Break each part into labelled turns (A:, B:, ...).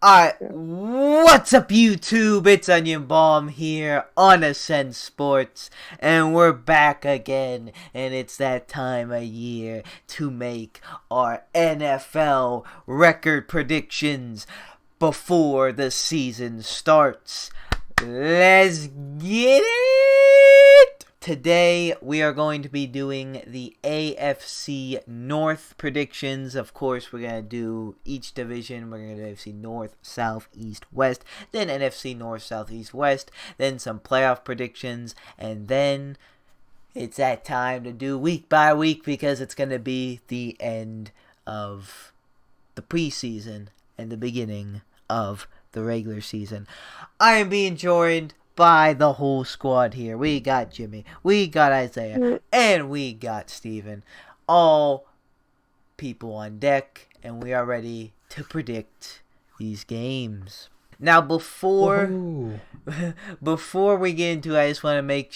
A: Alright, what's up YouTube? It's Onion Bomb here on Ascent Sports, and we're back again, and it's that time of year to make our NFL record predictions before the season starts. Let's get it! Today we are going to be doing the AFC North predictions. Of course, we're going to do each division. We're going to do AFC North, South, East, West, then NFC North, South, East, West, then some playoff predictions, and then it's that time to do week by week because it's going to be the end of the preseason and the beginning of the regular season. I am being joined by the whole squad here. We got Jimmy, we got Isaiah, and we got Steven. All people on deck, and we are ready to predict these games. Now, before we get into it, I just want to make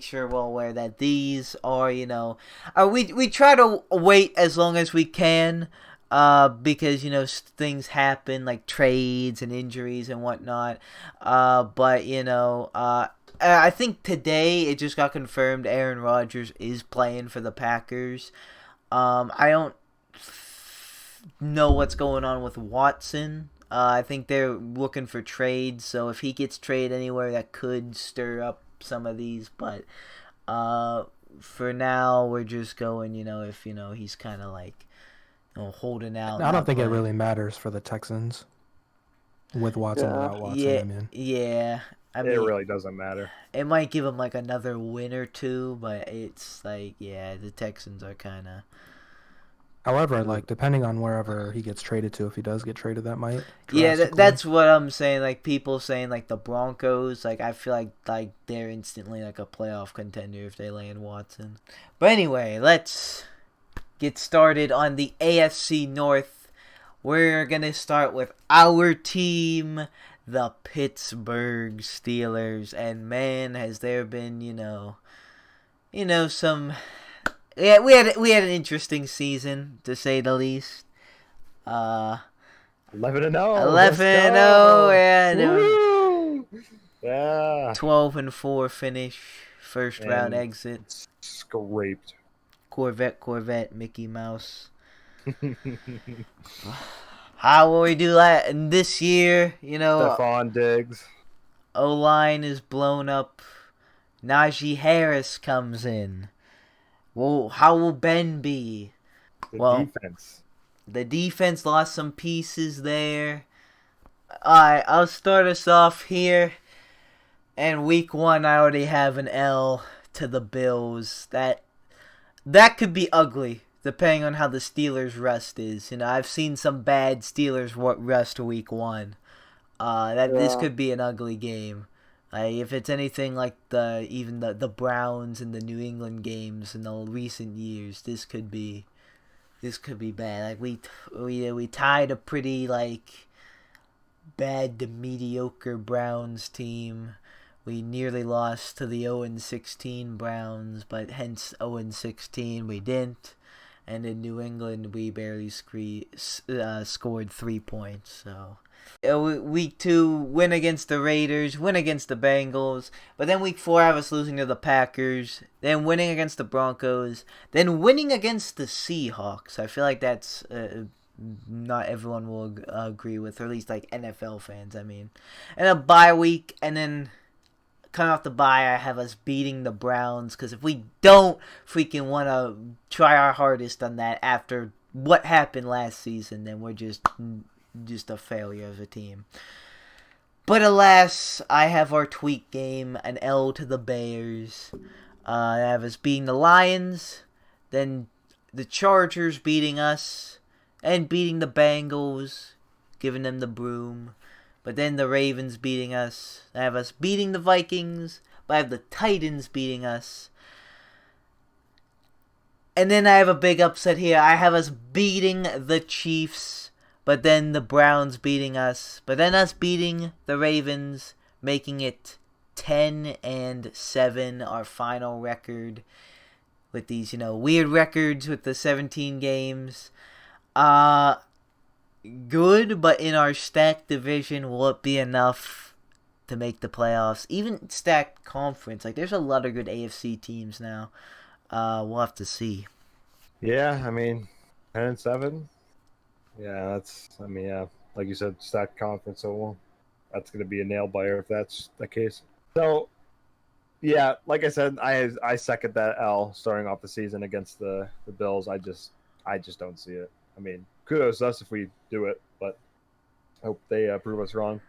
A: sure we're aware that these are, we try to wait as long as we can. Because, things happen like trades and injuries and whatnot. But, I think today it just got confirmed Aaron Rodgers is playing for the Packers. I don't know what's going on with Watson. I think they're looking for trades, so if he gets traded anywhere, that could stir up some of these. But for now, we're just going, if, he's kind of like, holding out.
B: I don't think it really matters for the Texans with Watson or without Watson.
A: Yeah. I mean,
C: it really doesn't matter.
A: It might give him like another win or two, but it's like, the Texans are kind of.
B: However, like depending on wherever he gets traded to, if he does get traded, that might.
A: Yeah, that's what I'm saying. Like people saying like the Broncos, like I feel like they're instantly like a playoff contender if they land Watson. But anyway, let's get started on the AFC North. We're going to start with our team, the Pittsburgh Steelers. And man, has there been, some... Yeah, we had an interesting season, to say the least.
C: 11-0.
A: 11-0,
C: yeah.
A: 12-4 finish, first round exit.
C: Scraped.
A: Corvette, Mickey Mouse. How will we do that this year?
C: Stephon Diggs.
A: O-line is blown up. Najee Harris comes in. Well, how will Ben be?
C: Defense.
A: The defense lost some pieces there. Alright, I'll start us off here. And week 1, I already have an L to the Bills. That could be ugly, depending on how the Steelers' rest is. I've seen some bad Steelers rest week 1. This could be an ugly game. If it's anything like the Browns and the New England games in the recent years, this could be bad. Like we tied a pretty bad to mediocre Browns team. We nearly lost to the 0-16 Browns, but hence 0-16 we didn't. And in New England, we barely scored 3 points. So week 2, win against the Raiders, win against the Bengals. But then week 4, I have us losing to the Packers. Then winning against the Broncos. Then winning against the Seahawks. I feel like that's not everyone will agree with, or at least like NFL fans, I mean. And a bye week, and then coming off the bye, I have us beating the Browns, because if we don't freaking want to try our hardest on that after what happened last season, then we're just a failure as a team. But alas, I have our tweak game, an L to the Bears. I have us beating the Lions, then the Chargers beating us, and beating the Bengals, giving them the broom. But then the Ravens beating us. I have us beating the Vikings. But I have the Titans beating us. And then I have a big upset here. I have us beating the Chiefs. But then the Browns beating us. But then us beating the Ravens. Making it 10-7, our final record. With these, weird records with the 17 games. good, but in our stacked division, will it be enough to make the playoffs? Even stacked conference, like there's a lot of good AFC teams now. We'll have to see.
C: Yeah, I mean, 10-7. Yeah, that's. I mean, yeah, like you said, stacked conference. So that's going to be a nail biter if that's the case. So yeah, like I said, I second that L starting off the season against the Bills. I just don't see it. I mean, kudos to us if we do it, but I hope they prove us wrong.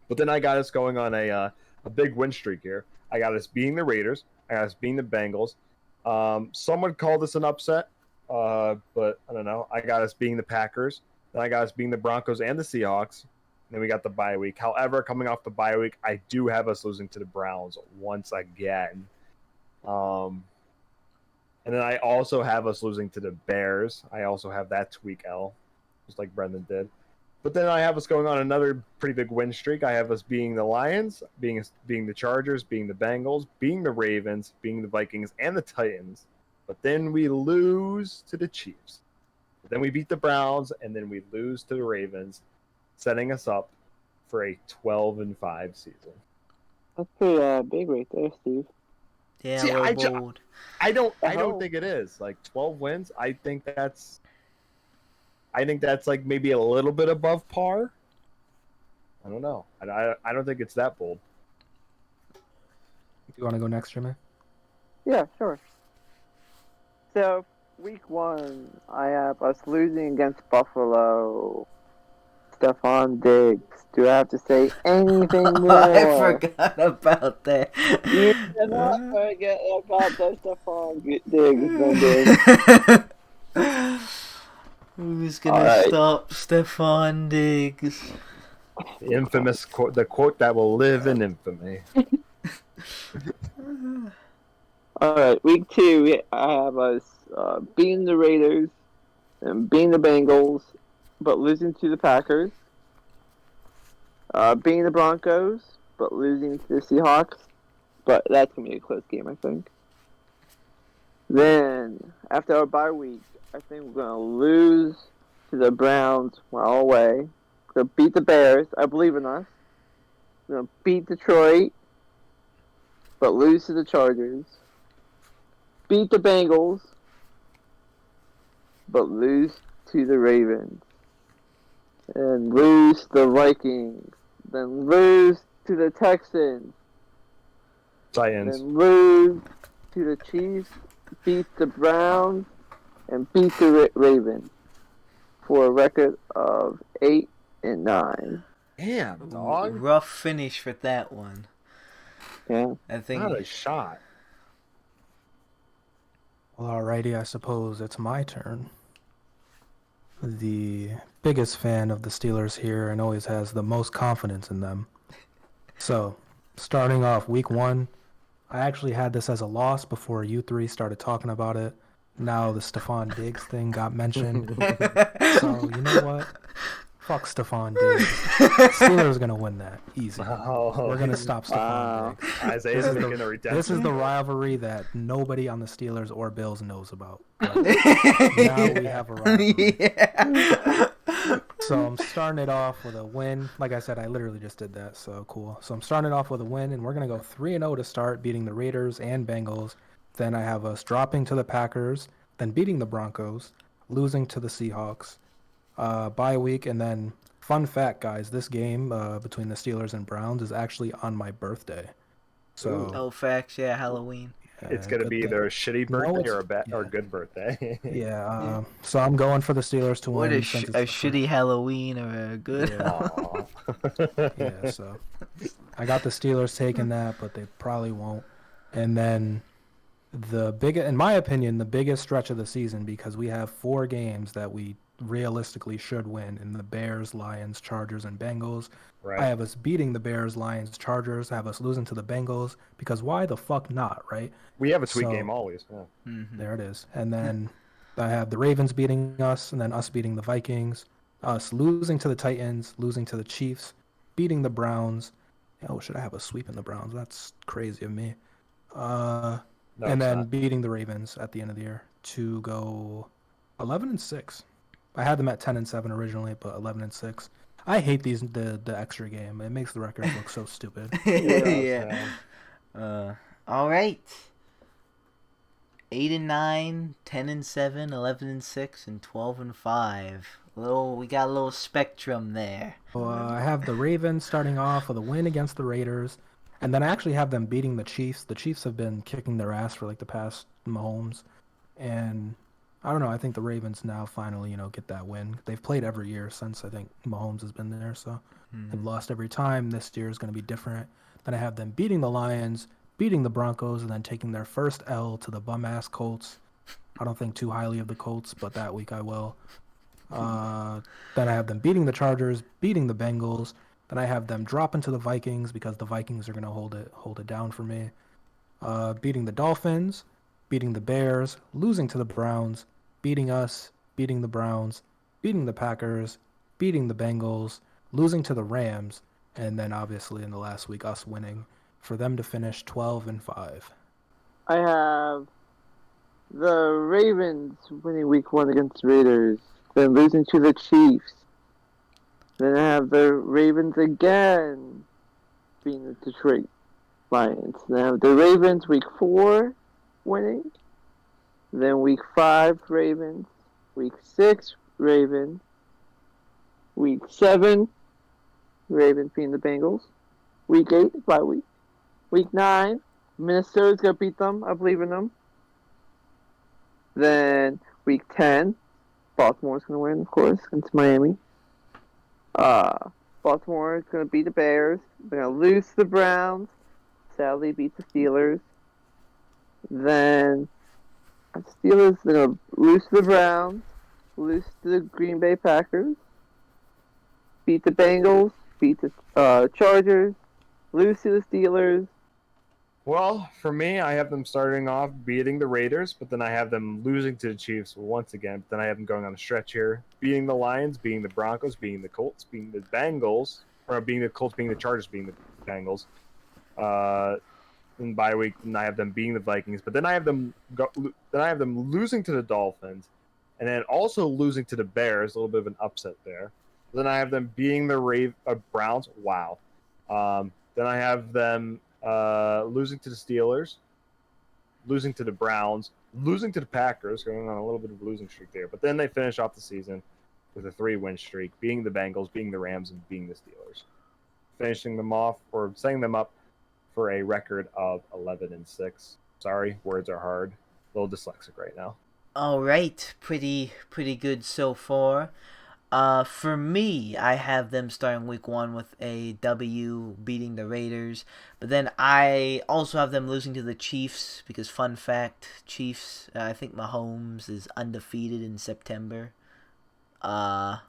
C: But then I got us going on a big win streak here. I got us beating the Raiders. I got us beating the Bengals. Some would call this an upset, but I don't know. I got us beating the Packers. Then I got us beating the Broncos and the Seahawks. Then we got the bye week. However, coming off the bye week, I do have us losing to the Browns once again. And then I also have us losing to the Bears. I also have that tweak L, just like Brenden did. But then I have us going on another pretty big win streak. I have us being the Lions, being the Chargers, being the Bengals, being the Ravens, being the Vikings, and the Titans. But then we lose to the Chiefs. Then we beat the Browns, and then we lose to the Ravens, setting us up for a 12-5 season.
D: That's pretty big right there, Steve.
A: Yeah,
C: See,
A: we're bold.
C: I don't think it is. Like 12 wins, I think that's like maybe a little bit above par. I don't know. I don't think it's that bold.
B: You want to go next, Jimmy?
D: Yeah, sure. So, week 1, I have us losing against Buffalo. Stephon Diggs. Do I have to say anything more?
A: I forgot about that.
D: You cannot forget about the Stephon Diggs, Brenden.
A: Who's gonna stop Stephon Diggs?
C: The infamous quote, the quote that will live in infamy.
D: Alright, week 2, I have us beating the Raiders and beating the Bengals, but losing to the Packers. Beating the Broncos, but losing to the Seahawks. But that's going to be a close game, I think. Then, after our bye week, I think we're going to lose to the Browns while away. We're going to beat the Bears. I believe in us. We're going to beat Detroit, but lose to the Chargers. Beat the Bengals, but lose to the Ravens. And lose to the Vikings. Then lose to the Texans.
C: Titans.
D: Then lose to the Chiefs. Beat the Browns. And beat the Ravens. For a record of 8-9.
C: Damn, dog.
A: Rough finish for that one.
D: Yeah.
A: I think.
C: Not a shot.
B: Well, alrighty, I suppose it's my turn. The biggest fan of the Steelers here and always has the most confidence in them. So, starting off week 1, I actually had this as a loss before you three started talking about it. Now the Stephon Diggs thing got mentioned. So, you know what? Fuck Stephon Diggs. Steelers are going to win that. Easy.
C: Oh,
B: We're going to stop Stephon Diggs.
C: Isaiah's making a redemption.
B: This is the rivalry that nobody on the Steelers or Bills knows about. But now we have a rivalry.
A: Yeah.
B: So I'm starting it off with a win. Like I said, I literally just did that, so cool. So I'm starting it off with a win, and we're going to go 3-0 to start, beating the Raiders and Bengals. Then I have us dropping to the Packers, then beating the Broncos, losing to the Seahawks, bye week, and then fun fact, guys, this game between the Steelers and Browns is actually on my birthday. So
A: Oh, facts, yeah, Halloween.
C: It's gonna be either a shitty birthday or a good birthday.
B: Yeah, so I'm going for the Steelers to
A: What
B: win.
A: a shitty Halloween or a good
B: Yeah, so I got the Steelers taking that, but they probably won't. And then in my opinion, the biggest stretch of the season, because we have 4 games that we realistically should win in the Bears, Lions, Chargers, and Bengals.
C: Right.
B: I have us beating the Bears, Lions, Chargers. I have us losing to the Bengals, because why the fuck not, right?
C: We have a tweet game always. Yeah.
A: Mm-hmm.
B: There it is. And then I have the Ravens beating us, and then us beating the Vikings, us losing to the Titans, losing to the Chiefs, beating the Browns. Oh, should I have a sweep in the Browns? That's crazy of me.
C: No,
B: and then
C: not.
B: beating the Ravens at the end of the year to go 11-6. I had them at 10-7 originally, but 11-6. I hate the extra game. It makes the records look so stupid.
A: Yeah. All right. 8-9, 10-7, 11-6, and 12-5. We got a little spectrum there.
B: So, I have the Ravens starting off with a win against the Raiders, and then I actually have them beating the Chiefs. The Chiefs have been kicking their ass for like the past Mahomes, and I don't know. I think the Ravens now finally, get that win. They've played every year since I think Mahomes has been there, so they've lost every time. This year is going to be different. Then I have them beating the Lions, beating the Broncos, and then taking their first L to the bum-ass Colts. I don't think too highly of the Colts, but that week I will. Then I have them beating the Chargers, beating the Bengals. Then I have them dropping to the Vikings because the Vikings are going to hold it down for me. Beating the Dolphins, beating the Bears, losing to the Browns, beating us, beating the Browns, beating the Packers, beating the Bengals, losing to the Rams, and then obviously in the last week us winning for them to finish 12-5.
D: I have the Ravens winning week 1 against the Raiders, then losing to the Chiefs. Then I have the Ravens again beating the Detroit Lions. Then I have the Ravens week 4 winning. Then week 5 Ravens. Week 6 Ravens. Week 7 Ravens beating the Bengals. Week 8 bye week. Week 9 Minnesota's gonna beat them. I believe in them. Then week 10 Baltimore's gonna win, of course, against Miami. Baltimore is gonna beat the Bears. They're gonna lose to the Browns. Sadly, beat the Steelers. Then the Steelers are gonna lose to the Browns, lose to the Green Bay Packers, beat the Bengals, beat the Chargers, lose to the Steelers.
C: Well, for me, I have them starting off beating the Raiders, but then I have them losing to the Chiefs once again. But then I have them going on a stretch here, beating the Lions, beating the Broncos, beating the Colts, beating the Bengals, or beating the Colts, beating the Chargers, beating the Bengals. In bye week, and I have them beating the Vikings. But then I have them losing to the Dolphins, and then also losing to the Bears. A little bit of an upset there. Then I have them beating the Browns. Wow. Then I have them losing to the Steelers, losing to the Browns, losing to the Packers, going on a little bit of a losing streak there. But then they finish off the season with a 3-win streak, beating the Bengals, beating the Rams, and beating the Steelers, finishing them off or setting them up for a record of 11-6. Sorry, words are hard. A little dyslexic right now.
A: All right, pretty good so far. For me, I have them starting week 1 with a W, beating the Raiders. But then I also have them losing to the Chiefs because, fun fact, Chiefs, I think Mahomes is undefeated in September. And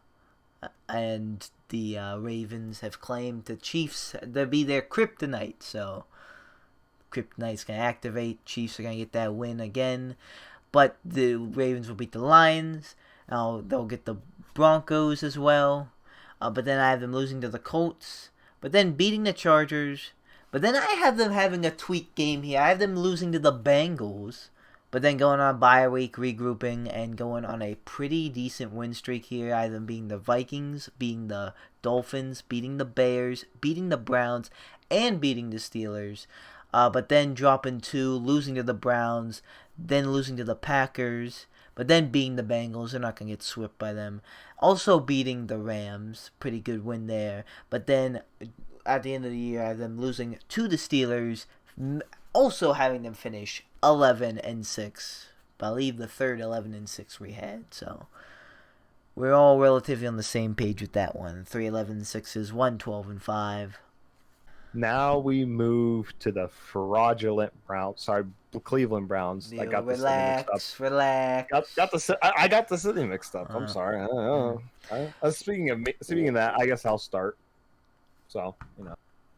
A: the Ravens have claimed the Chiefs to be their kryptonite. So, kryptonite's going to activate. Chiefs are going to get that win again. But the Ravens will beat the Lions. They'll get the Broncos as well. But then I have them losing to the Colts. But then beating the Chargers. But then I have them having a tweak game here. I have them losing to the Bengals. But then going on bye week, regrouping, and going on a pretty decent win streak here. I have them beating the Vikings, beating the Dolphins, beating the Bears, beating the Browns, and beating the Steelers. But then dropping 2, losing to the Browns, then losing to the Packers, but then beating the Bengals. They're not going to get swept by them. Also beating the Rams. Pretty good win there. But then at the end of the year, I have them losing to the Steelers, also having them finish 11-6. I believe the third 11-6 we had. So we're all relatively on the same page with that one. 3 11-6s, 1 12-5.
C: Now we move to the fraudulent Browns. Sorry, the Cleveland Browns. I got the city mixed up.
A: Relax.
C: I got the city mixed up. I'm sorry. I don't know. Speaking of that, I guess I'll start. So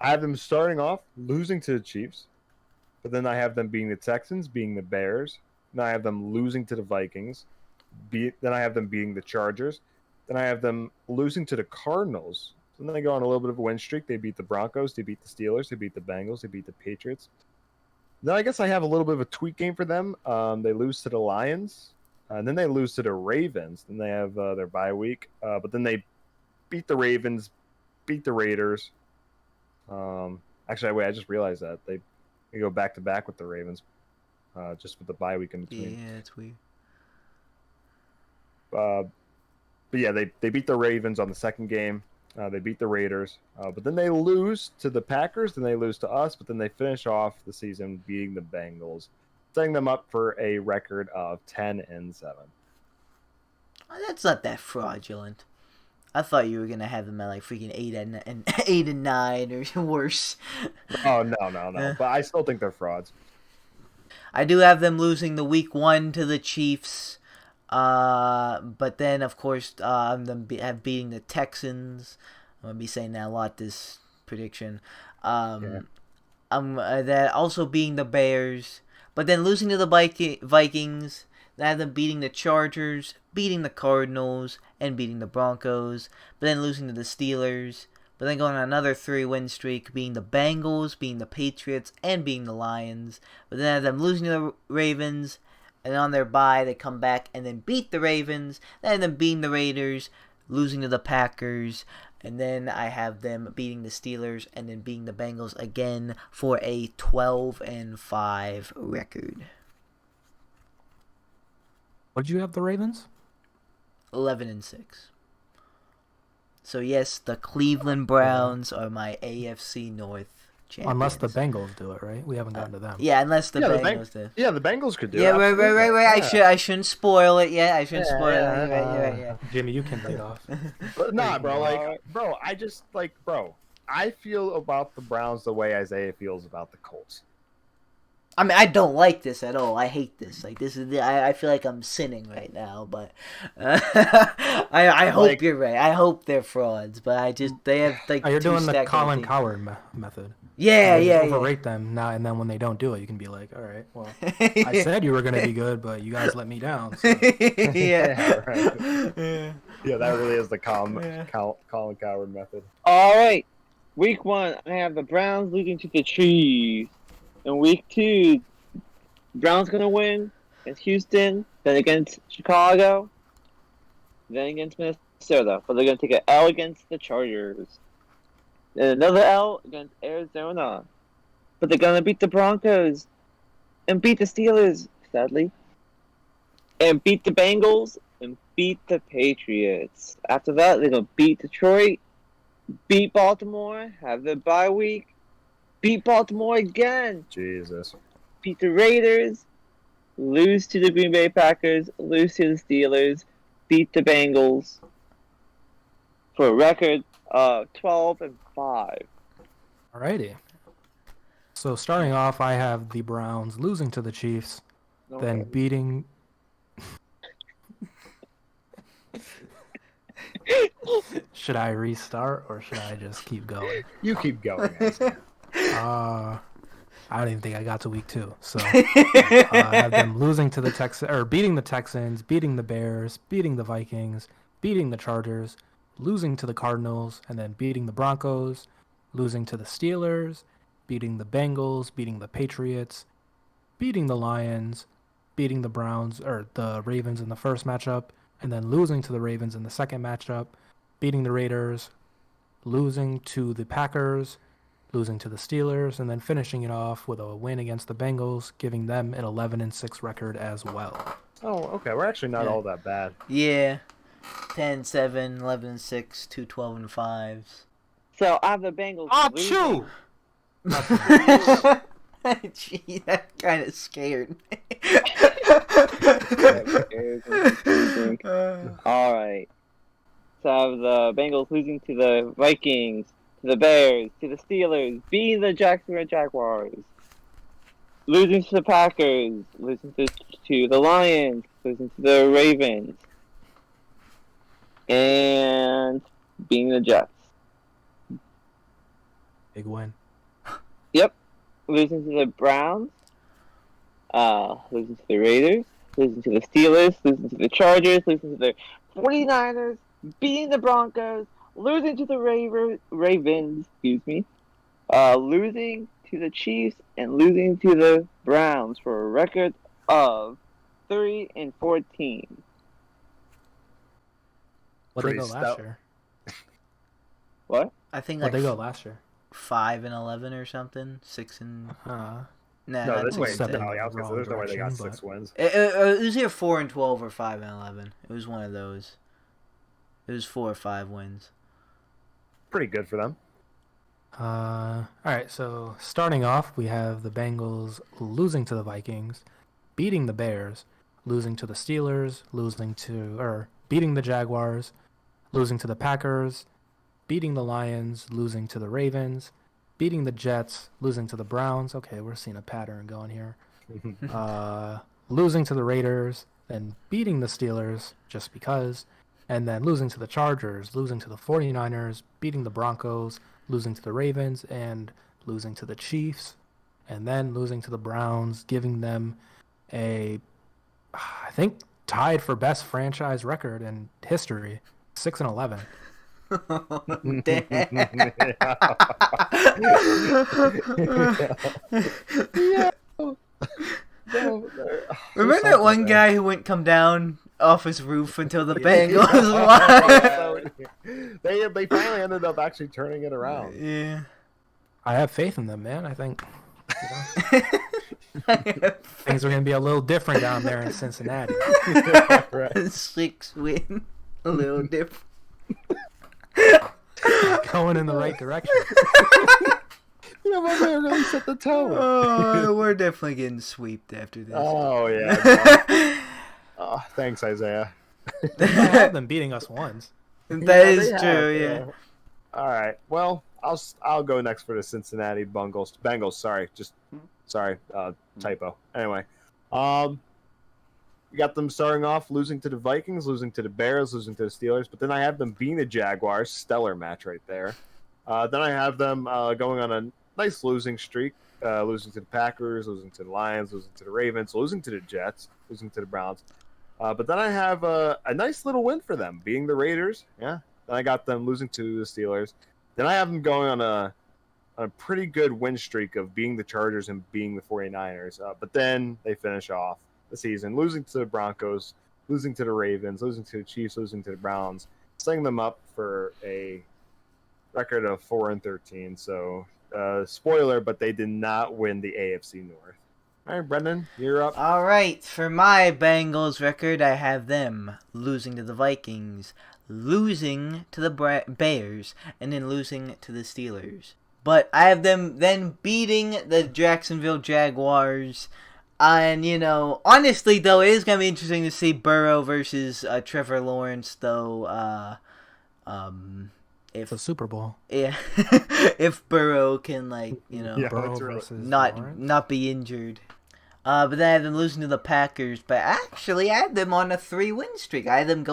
C: I have them starting off losing to the Chiefs, but then I have them beating the Texans, beating the Bears. Then I have them losing to the Vikings. Then I have them beating the Chargers. Then I have them losing to the Cardinals. So then they go on a little bit of a win streak. They beat the Broncos. They beat the Steelers. They beat the Bengals. They beat the Patriots. Then I guess I have a little bit of a tweak game for them. They lose to the Lions. and then they lose to the Ravens. Then they have their bye week, but then they beat the Ravens, beat the Raiders. Actually, wait, I just realized that they go back to back with the Ravens, just with the bye week in between.
A: Yeah, it's weird.
C: But yeah, they beat the Ravens on the second game. They beat the Raiders, but then they lose to the Packers. Then they lose to us, but then they finish off the season beating the Bengals, setting them up for a record of 10-7.
A: That's not that fraudulent. I thought you were gonna have them at like freaking 8-9 or worse.
C: Oh no! But I still think they're frauds.
A: I do have them losing the week 1 to the Chiefs. But then, of course, them beating the Texans. I'm gonna be saying that a lot this prediction. That also beating the Bears, but then losing to the Vikings. Then I have them beating the Chargers, beating the Cardinals, and beating the Broncos. But then losing to the Steelers. But then going on another 3-win streak, beating the Bengals, beating the Patriots, and beating the Lions. But then I have them losing to the Ravens. And on their bye, they come back and then beat the Ravens. Then them beating the Raiders, losing to the Packers. And then I have them beating the Steelers and then beating the Bengals again for a 12-5 record.
B: What did you have the Ravens?
A: 11-6. So yes, the Cleveland Browns are my AFC North champions.
B: Unless the Bengals do it, right? We haven't gotten to them.
A: Yeah, unless the Bengals do.
C: Yeah, the Bengals could do it.
A: Yeah, right.
C: Yeah.
A: I shouldn't spoil it yet. I shouldn't spoil it. Yeah.
B: Jimmy, you can lead off.
C: But nah, bro. I feel about the Browns the way Isaiah feels about the Colts.
A: I mean, I don't like this at all. I hate this. Like, this is I feel like I'm sinning right now, but I hope you're right. I hope they're frauds, but they have like.
B: You're doing the Colin
A: teams.
B: Coward method.
A: Yeah.
B: Overrate them now, and then when they don't do it, you can be like, all right, well, I said you were gonna be good, but you guys let me down. So.
A: Yeah.
C: Right. Yeah, that really is the Colin Coward method.
D: All right, week 1, I have the Browns losing to the Chiefs. In week 2, Browns gonna win against Houston, then against Chicago, then against Minnesota. But they're gonna take an L against the Chargers. Then another L against Arizona. But they're gonna beat the Broncos and beat the Steelers, sadly. And beat the Bengals and beat the Patriots. After that, they're gonna beat Detroit, beat Baltimore, have their bye week. Beat Baltimore again.
C: Jesus.
D: Beat the Raiders. Lose to the Green Bay Packers. Lose to the Steelers. Beat the Bengals. For a record of 12-5.
B: Alrighty. So starting off, I have the Browns losing to the Chiefs, then beating. Should I restart or should I just keep going?
C: You keep going.
B: I don't even think I got to week 2. So I have them losing to the Texans, or beating the Texans, beating the Bears, beating the Vikings, beating the Chargers, losing to the Cardinals, and then beating the Broncos, losing to the Steelers, beating the Bengals, beating the Patriots, beating the Lions, beating the Browns or the Ravens in the first matchup, and then losing to the Ravens in the second matchup, beating the Raiders, losing to the Packers, losing to the Steelers, and then finishing it off with a win against the Bengals, giving them an 11-6 record as well.
C: Oh, okay. We're actually not all that bad.
A: Yeah. 10-7, 11-6, 2 12-5s.
D: So I have the Bengals.
B: Achoo!
A: Gee, that kind of scared me.
D: Alright. So I have the Bengals losing to the Vikings, to the Bears, to the Steelers, beating the Jacksonville Jaguars, losing to the Packers, losing to the Lions, losing to the Ravens, and beating the Jets.
B: Big win.
D: Yep. Losing to the Browns, losing to the Raiders, losing to the Steelers, losing to the Chargers, losing to the 49ers, beating the Broncos, losing to the Ravens, losing to the Chiefs, and losing to the Browns for a record of 3-14.
B: What they
C: Pretty
B: go last
C: stout.
B: year?
D: What?
A: I think
B: What
A: like
B: they go last year?
A: 5-11 or something. 6 and nah,
C: No,
A: not
C: this way.
A: six
B: step
A: and
B: in
C: No,
B: the
C: I was gonna say
B: wrong
C: there's no way they got
B: direction,
C: 6 wins.
A: It was either 4-12 or 5-11. It was one of those. It was 4 or 5 wins.
C: Pretty good for them.
B: All right, so starting off, we have the Bengals losing to the Vikings, beating the Bears, losing to the Steelers, beating the Jaguars, losing to the Packers, beating the Lions, losing to the Ravens, beating the Jets, losing to the Browns. Okay, we're seeing a pattern going here. Losing to the Raiders, then beating the Steelers just because, and then losing to the Chargers, losing to the 49ers, beating the Broncos, losing to the Ravens, and losing to the Chiefs, and then losing to the Browns, giving them I think, tied for best franchise record in history, 6-11.
C: Yeah.
A: Remember that one guy who wouldn't come down off his roof until the
B: Yeah.
A: Bengals won?
C: They finally ended up actually turning it around.
A: Yeah.
B: I have faith in them, man. I think things are going to be a little different down there in Cincinnati.
C: Right.
A: 6 win. A little different.
B: Going in the right direction.
C: Yeah, my man really set the tone.
A: Oh, we're definitely getting sweeped after this.
C: Oh yeah. No. Thanks, Isaiah.
B: I have them beating us once.
A: That is
C: they
A: true,
C: have,
A: yeah.
C: All right. Well, I'll go next for the Cincinnati Bengals. Sorry, typo. Anyway, you got them starting off losing to the Vikings, losing to the Bears, losing to the Steelers, but then I have them beating the Jaguars. Stellar match right there. Then I have them going on a nice losing streak, losing to the Packers, losing to the Lions, losing to the Ravens, losing to the Jets, losing to the Browns. But then I have a nice little win for them, beating the Raiders. Yeah. Then I got them losing to the Steelers. Then I have them going on a pretty good win streak of beating the Chargers and beating the 49ers. But then they finish off the season losing to the Broncos, losing to the Ravens, losing to the Chiefs, losing to the Browns, setting them up for a record of 4-13. So, spoiler, but they did not win the AFC North. All right, Brenden, you're up.
A: All right, for my Bengals record, I have them losing to the Vikings, losing to the Bears, and then losing to the Steelers. But I have them then beating the Jacksonville Jaguars. And, honestly, though, it is going to be interesting to see Burrow versus Trevor Lawrence, though,
B: It's a Super Bowl.
A: yeah, if Burrow can,
C: Yeah.
B: Burrow
C: it's really-
B: versus
A: not
B: Lawrence.
A: be injured. But then I had them losing to the Packers. But actually, I had them on a 3-win streak. I had them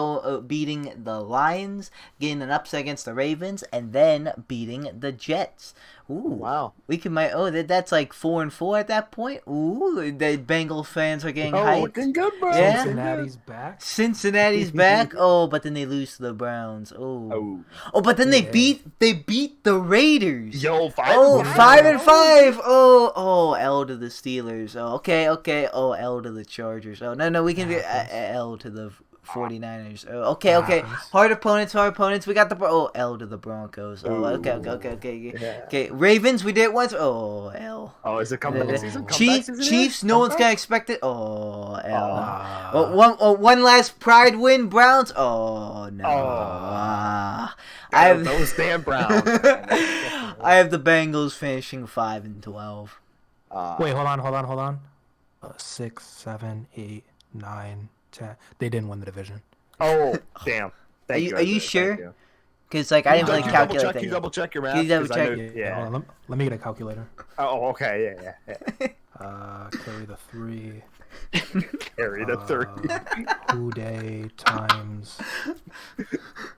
A: beating the Lions, getting an upset against the Ravens, and then beating the Jets. Ooh,
C: Wow.
A: we can that's like 4-4 at that point. Ooh, the Bengals fans are getting hyped.
C: Looking good, bro.
A: Yeah.
B: Cincinnati's back.
A: Cincinnati's back. Oh, but then they lose to the Browns. Oh, but then they
B: Yeah.
A: beat the Raiders.
C: Yo, 5
A: Oh, 5-5. Oh, L to the Steelers. Oh, okay. Oh, L to the Chargers. Oh, no, we can get L to the 49ers. Oh, okay.
B: Happens.
A: Hard opponents. We got L to the Broncos. Oh, okay.
C: Yeah.
A: Okay, Ravens, we did it once. Oh, L.
C: Oh, is it comeback season? Comeback
A: Chiefs,
C: season
A: Chiefs,
C: yet?
A: no one's
C: Comeback?
A: gonna expect it. Oh, L.
B: Ah.
A: One last pride win, Browns. Oh no. I have
C: Those damn Browns.
A: I have the Bengals finishing 5-12.
B: Wait, hold on. 6, 7, 8, 9, 10. They didn't win the division.
C: Oh, damn. Thank
A: Are you
C: Isaiah.
A: sure?
C: Thank you.
A: Because I didn't really calculate
C: Can you
A: that.
C: double check your math?
A: Can you double
C: 'Cause I
A: check?
C: know-
B: Yeah, hold on, let me get a calculator.
C: Oh, okay. Yeah.
B: Carry the 3.
C: Carry the 30.
B: Day times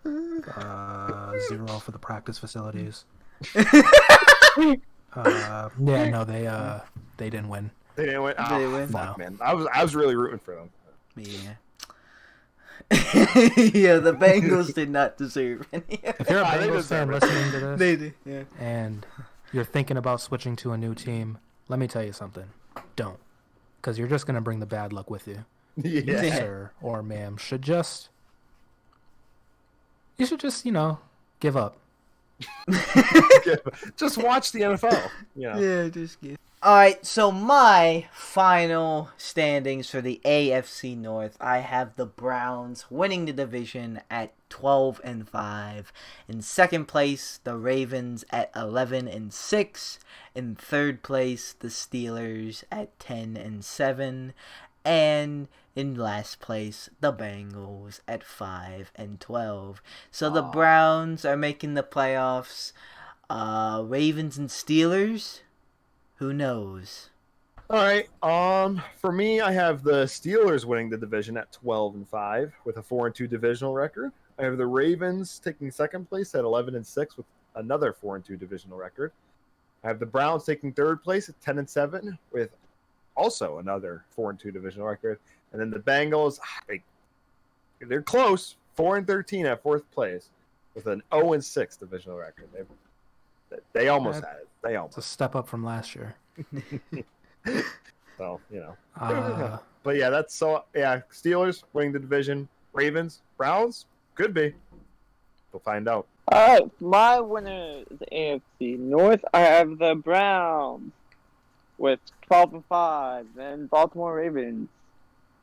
B: 0 for the practice facilities. They didn't win.
C: They didn't win.
A: They win?
C: Fuck,
B: No.
C: man. I was really rooting for them.
A: Yeah. Yeah, the Bengals did not deserve any.
B: If you're a
C: They
B: Bengals
C: deserve
B: fan
C: it.
B: listening to this
A: They did. Yeah.
B: and you're thinking about switching to a new team, let me tell you something. Don't. Because you're just going to bring the bad luck with you.
C: Yeah.
B: sir or ma'am should just give up.
C: Just watch the NFL. Yeah.
A: Yeah, just kidding. Alright, so my final standings for the AFC North, I have the Browns winning the division at 12-5. In second place, the Ravens at 11-6. In third place, the Steelers at 10-7. And in last place, the Bengals at 5-12. So the Browns are making the playoffs. Ravens and Steelers, who knows?
C: All right. For me, I have the Steelers winning the division at 12-5 with a 4-2 divisional record. I have the Ravens taking second place at 11-6 with another 4-2 divisional record. I have the Browns taking third place at 10-7 with also another 4-2 divisional record, and then the Bengals, they're close, 4-13 at fourth place with an 0-6 divisional record. They almost had it. They
B: It's a
C: almost.
B: step up from last year.
C: So
B: Uh,
C: but yeah, that's so. Yeah, Steelers winning the division. Ravens, Browns, could be. We'll find out.
D: All right, my winner is the AFC North. I have the Browns with 12-5, then Baltimore Ravens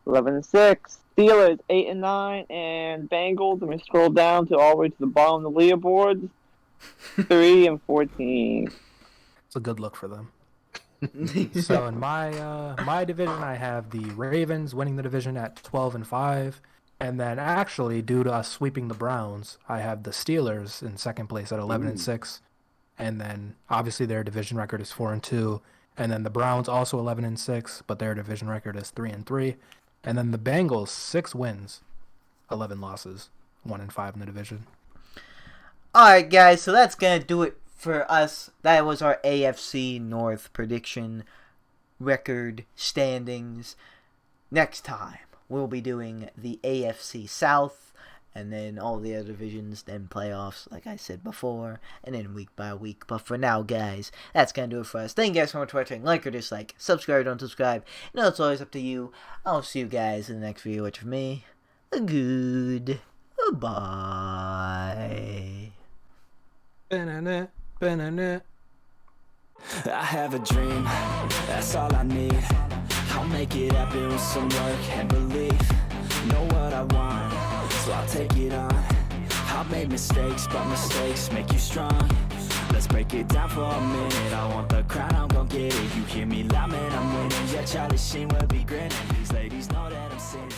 D: 11-6, Steelers 8-9, and Bengals. Let me scroll down to all the way to the bottom of the leaderboards, 3-14.
B: it's a good look for them. So in my division, I have the Ravens winning the division at 12-5, and then actually due to us sweeping the Browns, I have the Steelers in second place at 11-6, and then obviously their division record is 4-2, and then the Browns also 11-6, but their division record is 3-3, and then the Bengals 6 wins, 11 losses, 1-5 in the division.
A: Alright, guys, so that's going to do it for us. That was our AFC North prediction record standings. Next time, we'll be doing the AFC South, and then all the other divisions, then playoffs, like I said before, and then week by week. But for now, guys, that's going to do it for us. Thank you guys so much for watching. Like or dislike, subscribe or don't subscribe. You know, it's always up to you. I'll see you guys in the next video. Watch for me. Goodbye.
E: I have a dream, that's all I need. I'll make it happen with some work and belief. Know what I want, so I'll take it on. I've made mistakes, but mistakes make you strong. Let's break it down for a minute. I want the crown, I'm gon' get it. You hear me loud, man, I'm winning. Yeah, Charlie Sheen will be grinning. These ladies know that I'm sinning.